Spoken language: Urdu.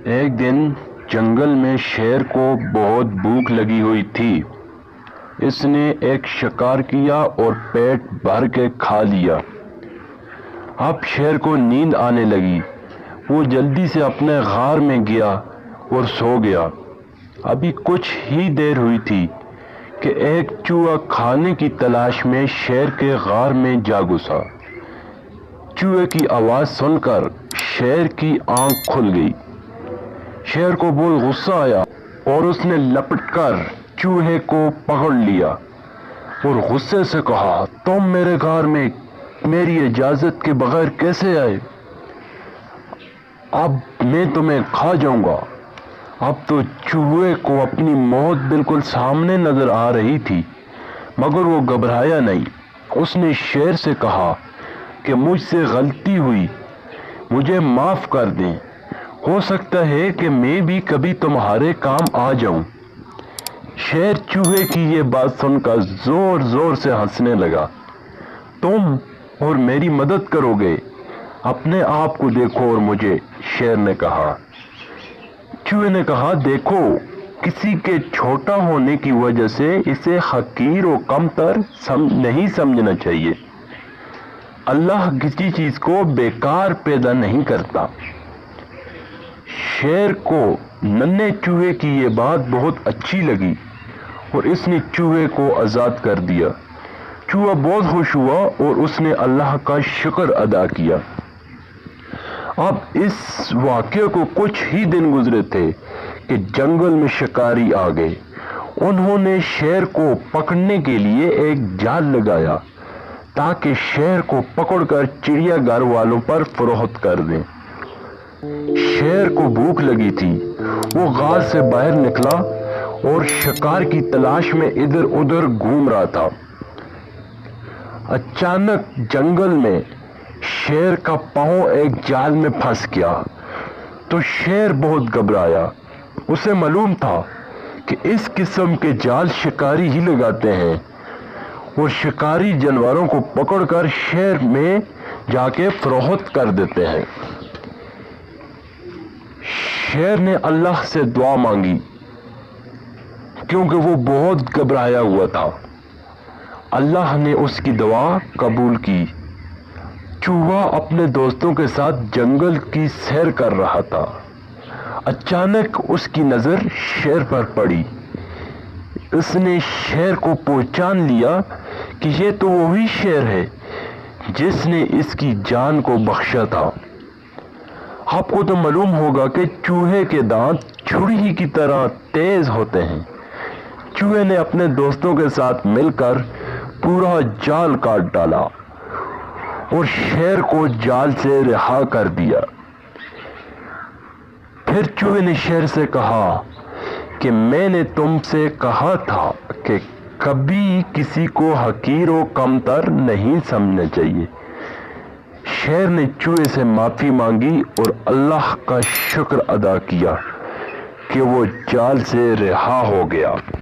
ایک دن جنگل میں شیر کو بہت بھوک لگی ہوئی تھی۔ اس نے ایک شکار کیا اور پیٹ بھر کے کھا لیا۔ اب شیر کو نیند آنے لگی۔ وہ جلدی سے اپنے غار میں گیا اور سو گیا۔ ابھی کچھ ہی دیر ہوئی تھی کہ ایک چوہا کھانے کی تلاش میں شیر کے غار میں جا گھسا۔ چوہے کی آواز سن کر شیر کی آنکھ کھل گئی۔ شیر کو بہت غصہ آیا اور اس نے لپٹ کر چوہے کو پکڑ لیا اور غصے سے کہا، تم میرے غار میں میری اجازت کے بغیر کیسے آئے؟ اب میں تمہیں کھا جاؤں گا۔ اب تو چوہے کو اپنی موت بالکل سامنے نظر آ رہی تھی، مگر وہ گھبرایا نہیں۔ اس نے شیر سے کہا کہ مجھ سے غلطی ہوئی، مجھے معاف کر دیں، ہو سکتا ہے کہ میں بھی کبھی تمہارے کام آ جاؤں۔ شیر چوہے کی یہ بات سن کر زور زور سے ہنسنے لگا۔ تم اور میری مدد کرو گے؟ اپنے آپ کو دیکھو اور مجھے، شیر نے کہا۔ چوہے نے کہا، دیکھو، کسی کے چھوٹا ہونے کی وجہ سے اسے حقیر و کمتر نہیں سمجھنا چاہیے۔ اللہ کسی چیز کو بیکار پیدا نہیں کرتا۔ شیر کو ننھے چوہے کی یہ بات بہت اچھی لگی اور اس نے چوہے کو آزاد کر دیا۔ چوہا بہت خوش ہوا اور اس نے اللہ کا شکر ادا کیا۔ اب اس واقعے کو کچھ ہی دن گزرے تھے کہ جنگل میں شکاری آ گئے۔ انہوں نے شیر کو پکڑنے کے لیے ایک جال لگایا تاکہ شیر کو پکڑ کر چڑیا گھر والوں پر فروخت کر دیں۔ شیر کو بھوک لگی تھی۔ وہ غار سے باہر نکلا اور شکار کی تلاش میں ادھر ادھر گھوم رہا تھا۔ اچانک جنگل میں شیر کا پاؤں ایک جال میں پھنس گیا تو شیر بہت گھبرایا۔ اسے معلوم تھا کہ اس قسم کے جال شکاری ہی لگاتے ہیں اور شکاری جانوروں کو پکڑ کر شہر میں جا کے فروخت کر دیتے ہیں۔ شیر نے اللہ سے دعا مانگی کیونکہ وہ بہت گھبرایا ہوا تھا۔ اللہ نے اس کی دعا قبول کی۔ چوہا اپنے دوستوں کے ساتھ جنگل کی سیر کر رہا تھا۔ اچانک اس کی نظر شیر پر پڑی۔ اس نے شیر کو پہچان لیا کہ یہ تو وہی شیر ہے جس نے اس کی جان کو بخشا تھا۔ آپ کو تو معلوم ہوگا کہ چوہے کے دانت چھری کی طرح تیز ہوتے ہیں۔ چوہے نے اپنے دوستوں کے ساتھ مل کر پورا جال کاٹ ڈالا اور شیر کو جال سے رہا کر دیا۔ پھر چوہے نے شیر سے کہا کہ میں نے تم سے کہا تھا کہ کبھی کسی کو حقیر و کمتر نہیں سمجھنا چاہیے۔ شیر نے چوہے سے معافی مانگی اور اللہ کا شکر ادا کیا کہ وہ جال سے رہا ہو گیا۔